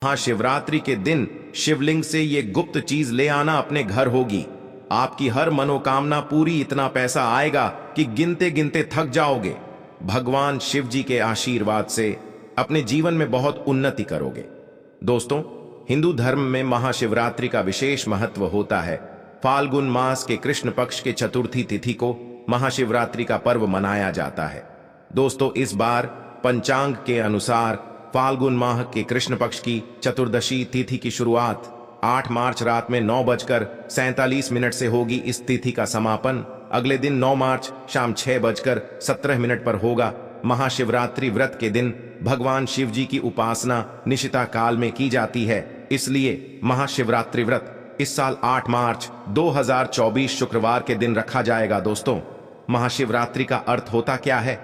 महाशिवरात्रि के दिन शिवलिंग से ये गुप्त चीज ले आना अपने घर होगी। आपकी हर मनोकामना पूरी, इतना पैसा आएगा कि गिनते गिनते थक जाओगे। भगवान शिव जी के आशीर्वाद से अपने जीवन में बहुत उन्नति करोगे। दोस्तों, हिंदू धर्म में महाशिवरात्रि का विशेष महत्व होता है। फाल्गुन मास के कृष्ण पक्ष के चतुर्थी तिथि को महाशिवरात्रि का पर्व मनाया जाता है। दोस्तों, इस बार पंचांग के अनुसार फाल्गुन माह के कृष्ण पक्ष की चतुर्दशी तिथि की शुरुआत 8 मार्च रात में 9:47 से होगी। इस तिथि का समापन अगले दिन 9 मार्च शाम 6:17 पर होगा। महाशिवरात्रि व्रत के दिन भगवान शिव जी की उपासना निशिता काल में की जाती है, इसलिए महाशिवरात्रि व्रत इस साल 8 मार्च 2024 शुक्रवार के दिन रखा जाएगा। दोस्तों, महाशिवरात्रि का अर्थ होता क्या है?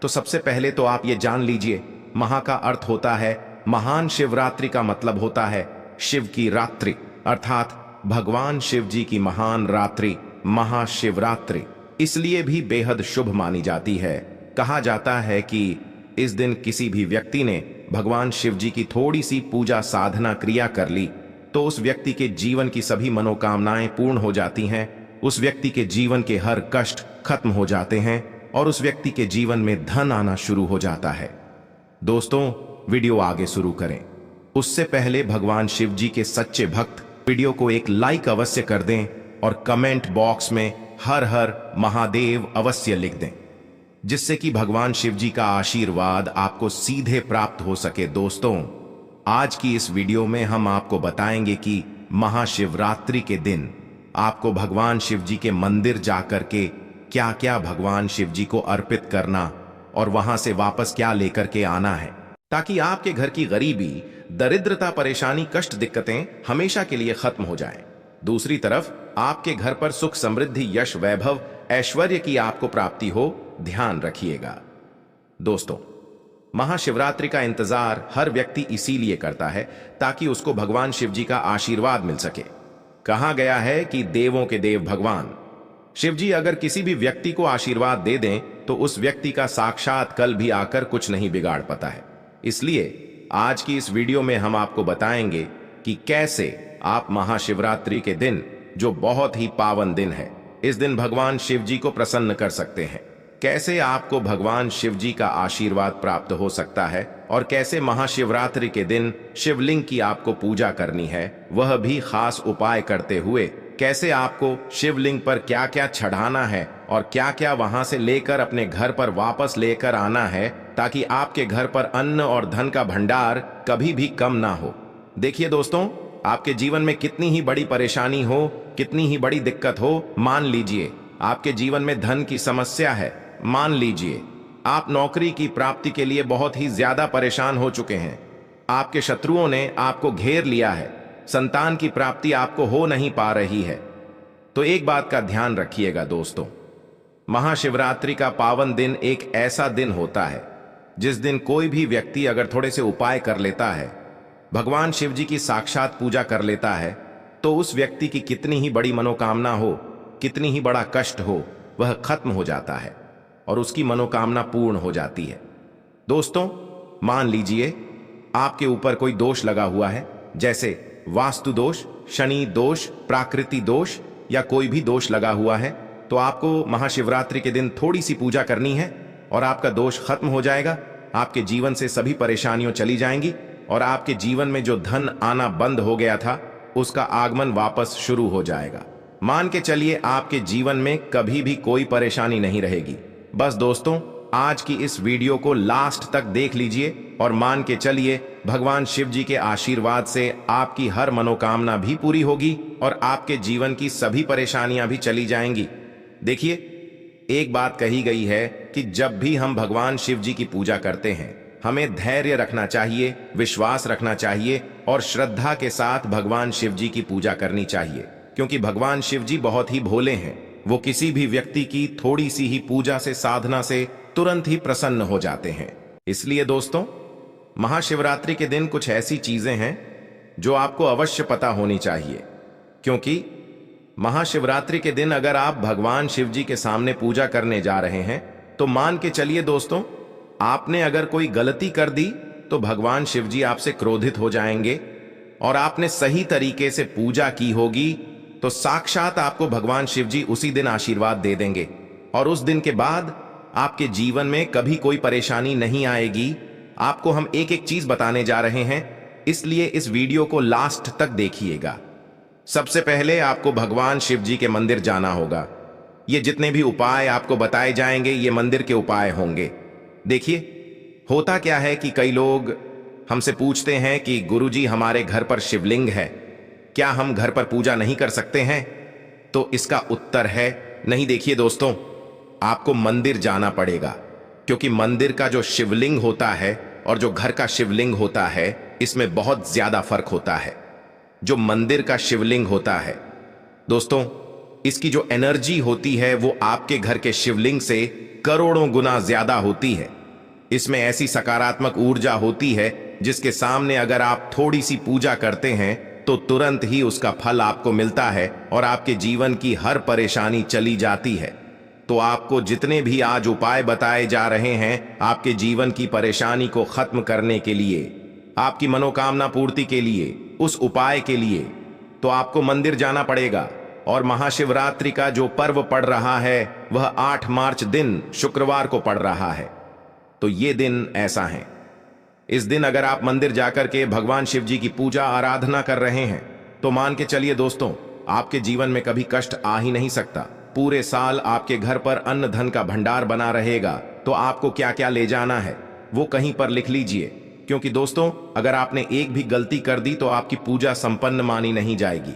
तो सबसे पहले तो आप ये जान लीजिए, महा का अर्थ होता है महान, शिवरात्रि का मतलब होता है शिव की रात्रि, अर्थात भगवान शिव जी की महान रात्रि महाशिवरात्रि इसलिए भी बेहद शुभ मानी जाती है। कहा जाता है कि इस दिन किसी भी व्यक्ति ने भगवान शिव जी की थोड़ी सी पूजा साधना क्रिया कर ली तो उस व्यक्ति के जीवन की सभी मनोकामनाएं पूर्ण हो जाती हैं, उस व्यक्ति के जीवन के हर कष्ट खत्म हो जाते हैं और उस व्यक्ति के जीवन में धन आना शुरू हो जाता है। दोस्तों, वीडियो आगे शुरू करें उससे पहले भगवान शिव जी के सच्चे भक्त वीडियो को एक लाइक अवश्य कर दें और कमेंट बॉक्स में हर हर महादेव अवश्य लिख दें, जिससे कि भगवान शिव जी का आशीर्वाद आपको सीधे प्राप्त हो सके। दोस्तों, आज की इस वीडियो में हम आपको बताएंगे कि महाशिवरात्रि के दिन आपको भगवान शिव जी के मंदिर जाकर के क्या क्या भगवान शिव जी को अर्पित करना और वहां से वापस क्या लेकर के आना है, ताकि आपके घर की गरीबी, दरिद्रता, परेशानी, कष्ट, दिक्कतें हमेशा के लिए खत्म हो जाएं। दूसरी तरफ आपके घर पर सुख, समृद्धि, यश, वैभव, ऐश्वर्य की आपको प्राप्ति हो, ध्यान रखिएगा। दोस्तों, महाशिवरात्रि का इंतजार हर व्यक्ति इसीलिए करता है ताकि उसको भगवान शिव जी का आशीर्वाद मिल सके। कहा गया है कि देवों के देव भगवान शिव जी अगर किसी भी व्यक्ति को आशीर्वाद दे दें तो उस व्यक्ति का साक्षात कल भी आकर कुछ नहीं बिगाड़ पाता है। इसलिए आज की इस वीडियो में हम आपको बताएंगे कि कैसे आप महाशिवरात्रि के दिन, जो बहुत ही पावन दिन है, इस दिन भगवान शिव जी को प्रसन्न कर सकते हैं, कैसे आपको भगवान शिव जी का आशीर्वाद प्राप्त हो सकता है और कैसे महाशिवरात्रि के दिन शिवलिंग की आपको पूजा करनी है, वह भी खास उपाय करते हुए कैसे आपको शिवलिंग पर क्या क्या चढ़ाना है और क्या क्या वहां से लेकर अपने घर पर वापस लेकर आना है, ताकि आपके घर पर अन्न और धन का भंडार कभी भी कम ना हो। देखिए दोस्तों, आपके जीवन में कितनी ही बड़ी परेशानी हो, कितनी ही बड़ी दिक्कत हो, मान लीजिए आपके जीवन में धन की समस्या है, मान लीजिए आप नौकरी की प्राप्ति के लिए बहुत ही ज्यादा परेशान हो चुके हैं, आपके शत्रुओं ने आपको घेर लिया है, संतान की प्राप्ति आपको हो नहीं पा रही है, तो एक बात का ध्यान रखिएगा दोस्तों, महाशिवरात्रि का पावन दिन एक ऐसा दिन होता है जिस दिन कोई भी व्यक्ति अगर थोड़े से उपाय कर लेता है, भगवान शिव जी की साक्षात पूजा कर लेता है, तो उस व्यक्ति की कितनी ही बड़ी मनोकामना हो, कितनी ही बड़ा कष्ट हो, वह खत्म हो जाता है और उसकी मनोकामना पूर्ण हो जाती है। दोस्तों, मान लीजिए आपके ऊपर कोई दोष लगा हुआ है, जैसे वास्तु दोष, शनि दोष, प्राकृति दोष या कोई भी दोष लगा हुआ है, तो आपको महाशिवरात्रि के दिन थोड़ी सी पूजा करनी है और आपका दोष खत्म हो जाएगा, आपके जीवन से सभी परेशानियां चली जाएंगी और आपके जीवन में जो धन आना बंद हो गया था उसका आगमन वापस शुरू हो जाएगा। मान के चलिए आपके जीवन में कभी भी कोई परेशानी नहीं रहेगी। बस दोस्तों, आज की इस वीडियो को लास्ट तक देख लीजिए और मान के चलिए भगवान शिव जी के आशीर्वाद से आपकी हर मनोकामना भी पूरी होगी और आपके जीवन की सभी परेशानियां भी चली जाएंगी। देखिए, एक बात कही गई है कि जब भी हम भगवान शिव जी की पूजा करते हैं, हमें धैर्य रखना चाहिए, विश्वास रखना चाहिए और श्रद्धा के साथ भगवान शिव जी की पूजा करनी चाहिए, क्योंकि भगवान शिव जी बहुत ही भोले हैं। वो किसी भी व्यक्ति की थोड़ी सी ही पूजा से, साधना से तुरंत ही प्रसन्न हो जाते हैं। इसलिए दोस्तों, महाशिवरात्रि के दिन कुछ ऐसी चीजें हैं जो आपको अवश्य पता होनी चाहिए, क्योंकि महाशिवरात्रि के दिन अगर आप भगवान शिव जी के सामने पूजा करने जा रहे हैं तो मान के चलिए दोस्तों, आपने अगर कोई गलती कर दी तो भगवान शिव जी आपसे क्रोधित हो जाएंगे, और आपने सही तरीके से पूजा की होगी तो साक्षात आपको भगवान शिव जी उसी दिन आशीर्वाद दे देंगे, और उस दिन के बाद आपके जीवन में कभी कोई परेशानी नहीं आएगी। आपको हम एक एक चीज बताने जा रहे हैं, इसलिए इस वीडियो को लास्ट तक देखिएगा। सबसे पहले आपको भगवान शिव जी के मंदिर जाना होगा। ये जितने भी उपाय आपको बताए जाएंगे ये मंदिर के उपाय होंगे। देखिए, होता क्या है कि कई लोग हमसे पूछते हैं कि गुरुजी हमारे घर पर शिवलिंग है, क्या हम घर पर पूजा नहीं कर सकते हैं? तो इसका उत्तर है नहीं। देखिए दोस्तों, आपको मंदिर जाना पड़ेगा, क्योंकि मंदिर का जो शिवलिंग होता है और जो घर का शिवलिंग होता है इसमें बहुत ज्यादा फर्क होता है। जो मंदिर का शिवलिंग होता है दोस्तों, इसकी जो एनर्जी होती है वो आपके घर के शिवलिंग से करोड़ों गुना ज्यादा होती है। इसमें ऐसी सकारात्मक ऊर्जा होती है जिसके सामने अगर आप थोड़ी सी पूजा करते हैं तो तुरंत ही उसका फल आपको मिलता है और आपके जीवन की हर परेशानी चली जाती है। तो आपको जितने भी आज उपाय बताए जा रहे हैं आपके जीवन की परेशानी को खत्म करने के लिए, आपकी मनोकामना पूर्ति के लिए, उस उपाय के लिए तो आपको मंदिर जाना पड़ेगा। और महाशिवरात्रि का जो पर्व पड़ रहा है वह 8 मार्च दिन शुक्रवार को पड़ रहा है। तो ये दिन ऐसा है, इस दिन अगर आप मंदिर जाकर के भगवान शिव जी की पूजा आराधना कर रहे हैं तो मान के चलिए दोस्तों, आपके जीवन में कभी कष्ट आ ही नहीं सकता। पूरे साल आपके घर पर अन्न धन का भंडार बना रहेगा। तो आपको क्या क्या ले जाना है वो कहीं पर लिख लीजिए, क्योंकि दोस्तों अगर आपने एक भी गलती कर दी तो आपकी पूजा संपन्न मानी नहीं जाएगी।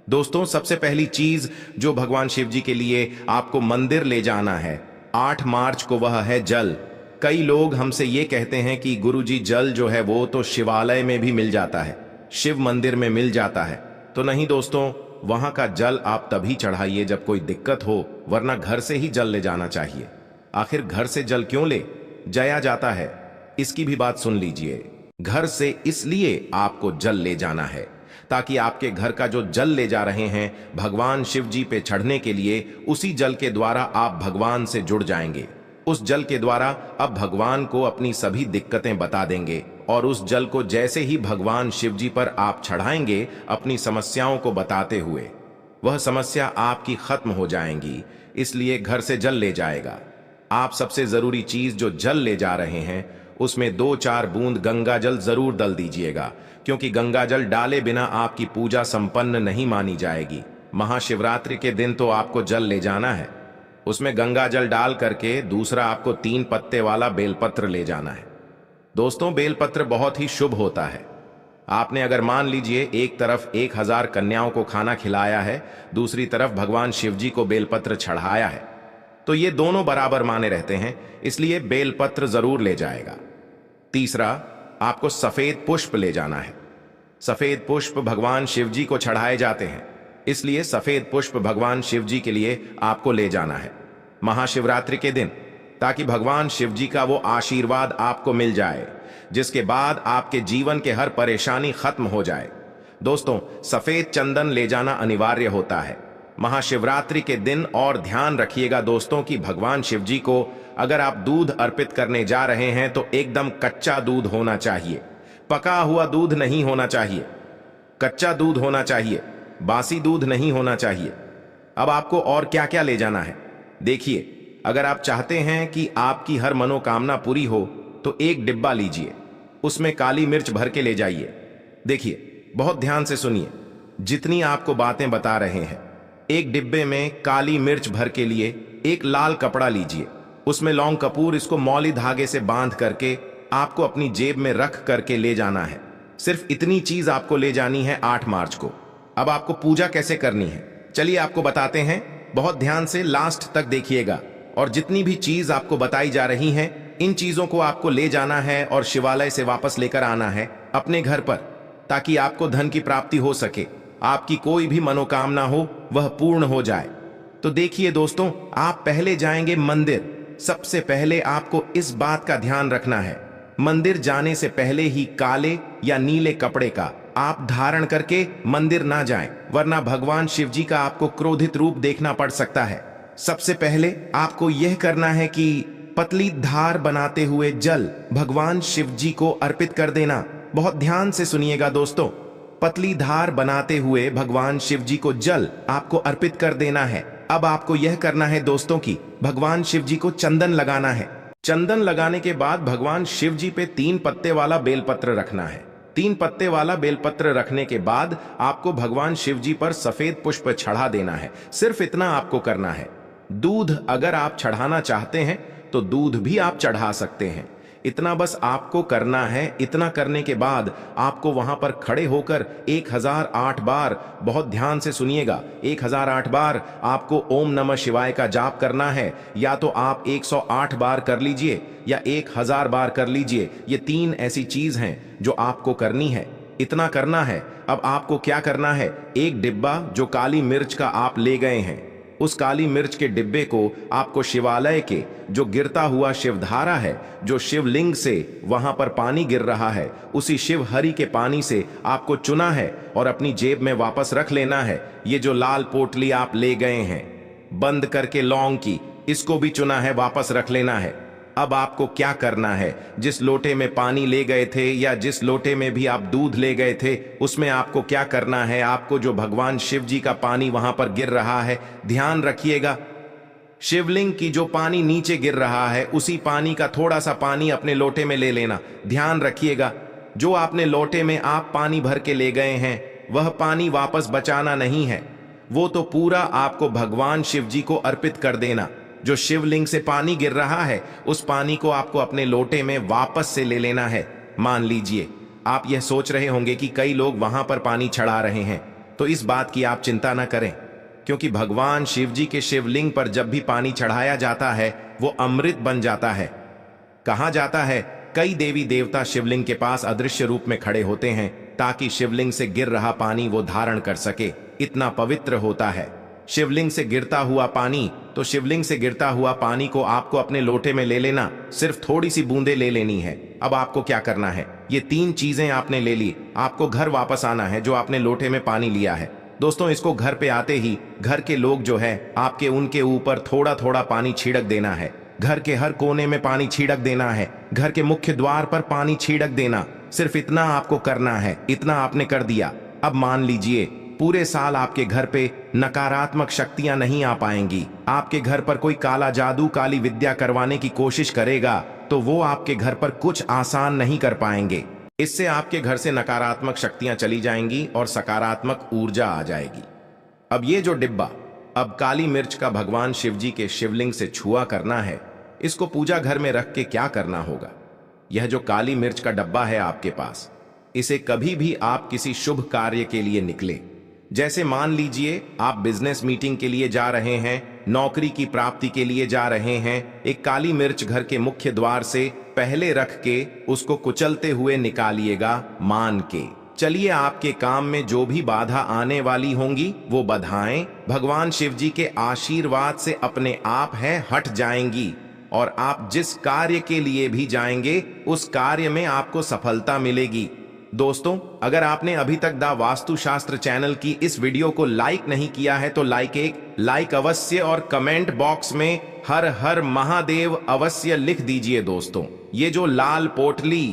दोस्तों, सबसे पहली चीज जो भगवान शिव जी के लिए आपको मंदिर ले जाना है 8 मार्च को, वह है जल। कई लोग हमसे ये कहते हैं कि गुरुजी जल जो है वो तो शिवालय में भी मिल जाता है, शिव मंदिर में मिल जाता है। तो नहीं दोस्तों, वहां का जल आप तभी चढ़ाइए जब कोई दिक्कत हो, वरना घर से ही जल ले जाना चाहिए। आखिर घर से जल क्यों ले जाया जाता है, इसकी भी बात सुन लीजिए। घर से इसलिए आपको जल ले जाना है ताकि आपके घर का जो जल ले जा रहे हैं भगवान शिव जी पे चढ़ने के लिए, उसी जल के द्वारा आप भगवान से जुड़ जाएंगे। उस जल के द्वारा अब भगवान को अपनी सभी दिक्कतें बता देंगे, और उस जल को जैसे ही भगवान शिव जी पर आप चढ़ाएंगे अपनी समस्याओं को बताते हुए, वह समस्या आपकी खत्म हो जाएंगी। इसलिए घर से जल ले जाएगा। आप सबसे जरूरी चीज जो जल ले जा रहे हैं उसमें 2-4 बूंद गंगा जल जरूर डाल दीजिएगा, क्योंकि गंगा जल डाले बिना आपकी पूजा संपन्न नहीं मानी जाएगी। महाशिवरात्रि के दिन तो आपको जल ले जाना है, उसमें गंगा जल डाल करके दूसरा आपको 3 पत्ते वाला बेलपत्र ले जाना है। दोस्तों, बेलपत्र बहुत ही शुभ होता है। आपने अगर मान लीजिए एक तरफ 1000 कन्याओं को खाना खिलाया है, दूसरी तरफ भगवान शिव जी को बेलपत्र चढ़ाया है, तो ये दोनों बराबर माने रहते हैं, इसलिए बेलपत्र जरूर ले जाएगा। तीसरा, आपको सफेद पुष्प ले जाना है। सफेद पुष्प भगवान शिव जी को चढ़ाए जाते हैं, इसलिए सफेद पुष्प भगवान शिव जी के लिए आपको ले जाना है महाशिवरात्रि के दिन, ताकि भगवान शिव जी का वो आशीर्वाद आपको मिल जाए, जिसके बाद आपके जीवन के हर परेशानी खत्म हो जाए। दोस्तों, सफेद चंदन ले जाना अनिवार्य होता है महाशिवरात्रि के दिन। और ध्यान रखिएगा दोस्तों कि भगवान शिव जी को अगर आप दूध अर्पित करने जा रहे हैं तो एकदम कच्चा दूध होना चाहिए, पका हुआ दूध नहीं होना चाहिए, कच्चा दूध होना चाहिए, बासी दूध नहीं होना चाहिए। अब आपको और क्या क्या ले जाना है देखिए। अगर आप चाहते हैं कि आपकी हर मनोकामना पूरी हो तो एक डिब्बा लीजिए, उसमें काली मिर्च भर के ले जाइए। देखिए, बहुत ध्यान से सुनिए, जितनी आपको बातें बता रहे हैं, एक डिब्बे में काली मिर्च भर के लिए एक लाल कपड़ा लीजिए, उसमें लौंग कपूर इसको मौली धागे से बांध करके आपको अपनी जेब में रख करके ले जाना है। सिर्फ इतनी चीज आपको ले जानी है 8 मार्च को। अब आपको पूजा कैसे करनी है चलिए आपको बताते हैं, बहुत ध्यान से लास्ट तक देखिएगा। और जितनी भी चीज आपको बताई जा रही हैं, इन चीजों को आपको ले जाना है और शिवालय से वापस लेकर आना है अपने घर पर, ताकि आपको धन की प्राप्ति हो सके, आपकी कोई भी मनोकामना हो वह पूर्ण हो जाए। तो देखिए दोस्तों, आप पहले जाएंगे मंदिर। सबसे पहले आपको इस बात का ध्यान रखना है, मंदिर जाने से पहले ही काले या नीले कपड़े का आप धारण करके मंदिर ना जाएं, वरना भगवान शिव जी का आपको क्रोधित रूप देखना पड़ सकता है। सबसे पहले आपको यह करना है कि पतली धार बनाते हुए जल भगवान शिव जी को अर्पित कर देना। बहुत ध्यान से सुनिएगा दोस्तों, पतली धार बनाते हुए भगवान शिव जी को जल आपको अर्पित कर देना है। अब आपको यह करना है दोस्तों कि भगवान शिव जी को चंदन लगाना है। चंदन लगाने के बाद भगवान शिव जी पे 3 पत्ते वाला बेलपत्र रखना है। 3 पत्ते वाला बेलपत्र रखने के बाद आपको भगवान शिव जी पर सफेद पुष्प चढ़ा देना है। सिर्फ इतना आपको करना है। दूध अगर आप चढ़ाना चाहते हैं तो दूध भी आप चढ़ा सकते हैं। इतना बस आपको करना है। इतना करने के बाद आपको वहां पर खड़े होकर 1008 बार, बहुत ध्यान से सुनिएगा, 1008 बार आपको ओम नमः शिवाय का जाप करना है। या तो आप 108 बार कर लीजिए या 1000 बार कर लीजिए। ये 3 ऐसी चीज हैं जो आपको करनी है। इतना करना है। अब आपको क्या करना है, एक डिब्बा जो काली मिर्च का आप ले गए हैं, उस काली मिर्च के डिब्बे को आपको शिवालय के जो गिरता हुआ शिवधारा है, जो शिवलिंग से वहां पर पानी गिर रहा है, उसी शिव हरि के पानी से आपको चुना है और अपनी जेब में वापस रख लेना है। ये जो लाल पोटली आप ले गए हैं बंद करके लौंग की, इसको भी चुना है, वापस रख लेना है। अब आपको क्या करना है, जिस लोटे में पानी ले गए थे या जिस लोटे में भी आप दूध ले गए थे, उसमें आपको क्या करना है, आपको जो भगवान शिव जी का पानी वहां पर गिर रहा है, ध्यान रखिएगा, शिवलिंग की जो पानी नीचे गिर रहा है, उसी पानी का थोड़ा सा पानी अपने लोटे में ले लेना। ध्यान रखिएगा, जो आपने लोटे में आप पानी भर के ले गए हैं, वह पानी वापस बचाना नहीं है। वो तो पूरा आपको भगवान शिव जी को अर्पित कर देना। जो शिवलिंग से पानी गिर रहा है, उस पानी को आपको अपने लोटे में वापस से ले लेना है। मान लीजिए आप यह सोच रहे होंगे कि कई लोग वहां पर पानी चढ़ा रहे हैं, तो इस बात की आप चिंता ना करें, क्योंकि भगवान शिव जी के शिवलिंग पर जब भी पानी चढ़ाया जाता है वो अमृत बन जाता है। कहा जाता है कई देवी देवता शिवलिंग के पास अदृश्य रूप में खड़े होते हैं ताकि शिवलिंग से गिर रहा पानी वो धारण कर सके। इतना पवित्र होता है शिवलिंग से गिरता हुआ पानी। तो शिवलिंग से गिरता हुआ पानी को आपको अपने लोटे में ले लेना, सिर्फ थोड़ी सी बूंदे ले लेनी है। अब आपको क्या करना है, ये 3 चीजें आपने ले ली, आपको घर वापस आना है जो आपने लोटे में पानी लिया है। दोस्तों, इसको घर पे आते ही घर के लोग जो है आपके उनके ऊपर थोड़ा थोड़ा पानी छिड़क देना है। घर के हर कोने में पानी छिड़क देना है, घर के मुख्य द्वार पर पानी छिड़क देना। सिर्फ इतना आपको करना है। इतना आपने कर दिया। अब मान लीजिए पूरे साल आपके घर पे नकारात्मक शक्तियां नहीं आ पाएंगी। आपके घर पर कोई काला जादू, काली विद्या करवाने की कोशिश करेगा तो वो आपके घर पर कुछ आसान नहीं कर पाएंगे। इससे आपके घर से नकारात्मक शक्तियां चली जाएंगी और सकारात्मक ऊर्जा आ जाएगी। अब ये जो डिब्बा अब काली मिर्च का भगवान शिव जी के शिवलिंग से छुआ करना है, इसको पूजा घर में रख के क्या करना होगा, यह जो काली मिर्च का डब्बा है आपके पास, इसे कभी भी आप किसी शुभ कार्य के लिए निकले, जैसे मान लीजिए आप बिजनेस मीटिंग के लिए जा रहे हैं, नौकरी की प्राप्ति के लिए जा रहे हैं, एक काली मिर्च घर के मुख्य द्वार से पहले रख के उसको कुचलते हुए निकालिएगा मान के। चलिए आपके काम में जो भी बाधा आने वाली होंगी वो बाधाएं भगवान शिव जी के आशीर्वाद से अपने आप है हट जाएंगी और आप जिस कार्य के लिए भी जाएंगे उस कार्य में आपको सफलता मिलेगी। दोस्तों, अगर आपने अभी तक द वास्तुशास्त्र चैनल की इस वीडियो को लाइक नहीं किया है तो लाइक अवश्य और कमेंट बॉक्स में हर हर महादेव अवश्य लिख दीजिए। दोस्तों, ये जो लाल पोटली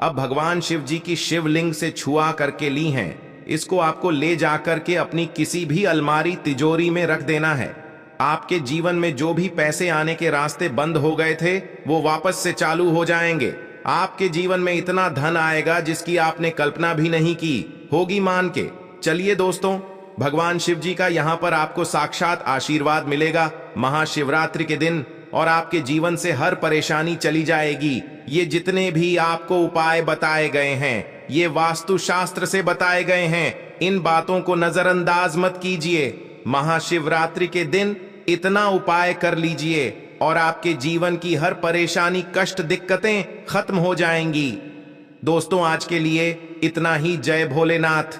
अब भगवान शिव जी की शिवलिंग से छुआ करके ली हैं, इसको आपको ले जाकर के अपनी किसी भी अलमारी तिजोरी में रख देना है। आपके जीवन में जो भी पैसे आने के रास्ते बंद हो गए थे वो वापस से चालू हो जाएंगे। आपके जीवन में इतना धन आएगा जिसकी आपने कल्पना भी नहीं की होगी मान के। चलिए दोस्तों, भगवान शिव जी का यहाँ पर आपको साक्षात आशीर्वाद मिलेगा महाशिवरात्रि के दिन और आपके जीवन से हर परेशानी चली जाएगी। ये जितने भी आपको उपाय बताए गए हैं, ये वास्तुशास्त्र से बताए गए हैं, इन बातों को नजरअंदाज मत कीजिए। महाशिवरात्रि के दिन इतना उपाय कर लीजिए और आपके जीवन की हर परेशानी, कष्ट, दिक्कतें खत्म हो जाएंगी। दोस्तों, आज के लिए इतना ही। जय भोलेनाथ।